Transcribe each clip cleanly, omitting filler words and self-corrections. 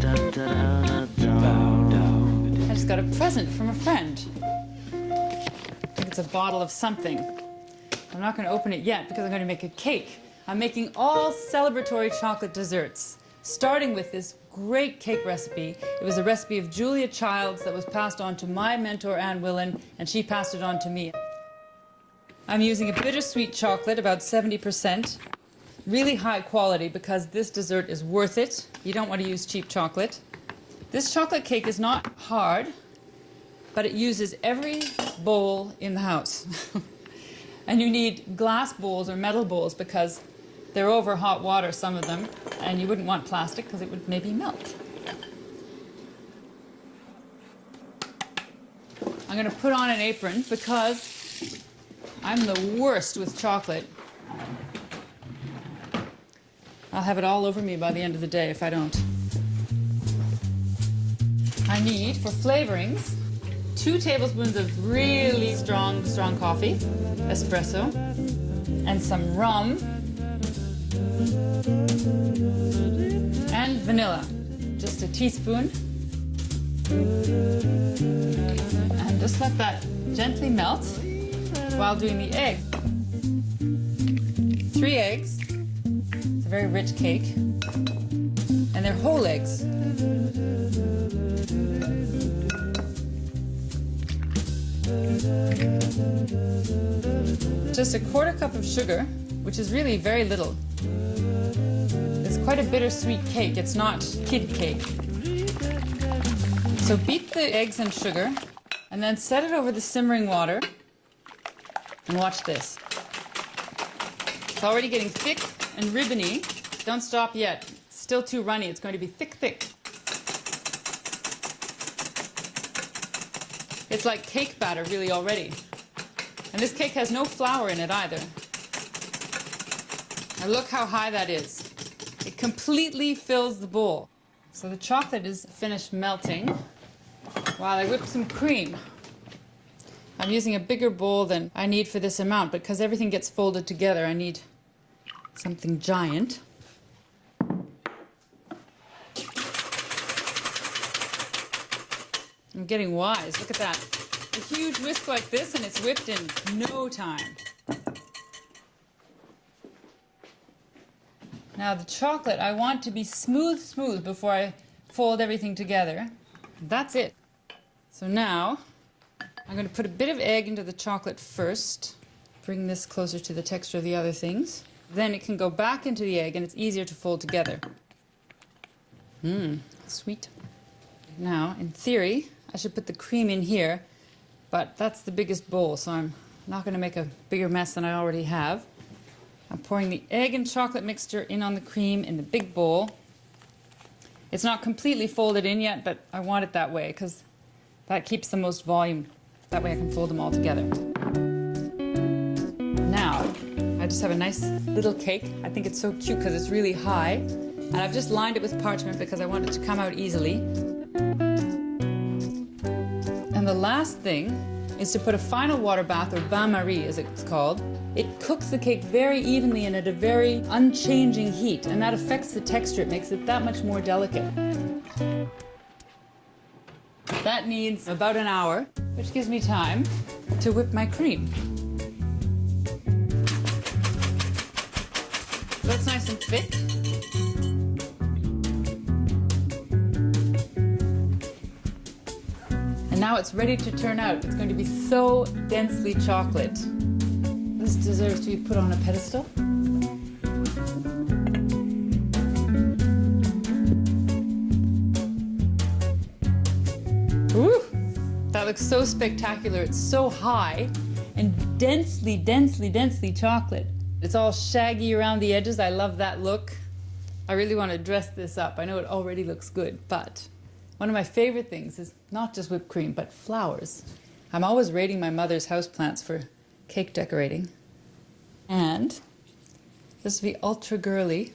I just got a present from a friend. I think it's a bottle of something. I'm not going to open it yet because I'm going to make a cake. I'm making all celebratory chocolate desserts, starting with this great cake recipe. It was a recipe of Julia Childs that was passed on to my mentor, Anne Willan, and she passed it on to me. I'm using a bittersweet chocolate, about 70%. Really high quality because this dessert is worth it. You don't want to use cheap chocolate. This chocolate cake is not hard, but it uses every bowl in the house. And you need glass bowls or metal bowls because they're over hot water, some of them, and you wouldn't want plastic because it would maybe melt. I'm going to put on an apron because I'm the worst with chocolate. I'll have it all over me by the end of the day if I don't. I need, for flavorings, 2 tablespoons of really strong coffee, espresso, and some rum, and vanilla. Just a teaspoon. And just let that gently melt while doing the egg. 3 eggs. It's a very rich cake. And they're whole eggs. Just a 1/4 cup of sugar, which is really very little. It's quite a bittersweet cake. It's not kid cake. So beat the eggs and sugar, and then set it over the simmering water. And watch this. It's already getting thick and ribbony. Don't stop yet. It's still too runny. It's going to be thick, thick. It's like cake batter, really, already. And this cake has no flour in it either. And look how high that is. It completely fills the bowl. So the chocolate is finished melting while I whip some cream. I'm using a bigger bowl than I need for this amount, but because everything gets folded together, I need something giant. I'm getting wise. Look at that. A huge whisk like this, and it's whipped in no time. Now the chocolate, I want to be smooth before I fold everything together. That's it. So now, I'm going to put a bit of egg into the chocolate first. Bring this closer to the texture of the other things. Then it can go back into the egg, and it's easier to fold together. Sweet. Now, in theory, I should put the cream in here, but that's the biggest bowl, so I'm not going to make a bigger mess than I already have. I'm pouring the egg and chocolate mixture in on the cream in the big bowl. It's not completely folded in yet, but I want it that way because that keeps the most volume. That way I can fold them all together. Now, I just have a nice little cake. I think it's so cute because it's really high. And I've just lined it with parchment because I want it to come out easily. And the last thing is to put a final water bath, or bain-marie as it's called. It cooks the cake very evenly and at a very unchanging heat, and that affects the texture. It makes it that much more delicate. That needs about an hour, which gives me time to whip my cream. That's nice and thick. And now it's ready to turn out. It's going to be so densely chocolate. This deserves to be put on a pedestal. Ooh, that looks so spectacular. It's so high and densely chocolate. It's all shaggy around the edges. I love that look. I really want to dress this up. I know it already looks good, but one of my favorite things is not just whipped cream, but flowers. I'm always raiding my mother's houseplants for cake decorating. And this will be ultra girly.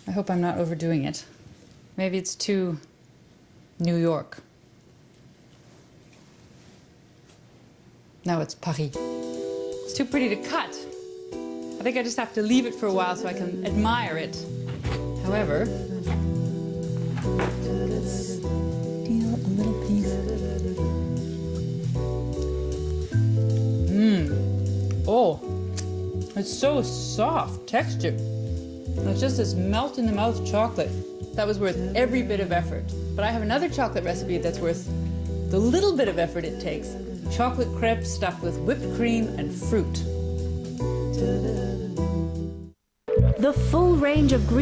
I hope I'm not overdoing it. Maybe it's too New York. Now it's Paris. It's too pretty to cut. I think I just have to leave it for a while so I can admire it. However, Oh, it's so soft texture. It's just this melt in the mouth chocolate. That was worth every bit of effort. But I have another chocolate recipe that's worth the little bit of effort it takes. Chocolate crepe stuffed with whipped cream and fruit. The full range of green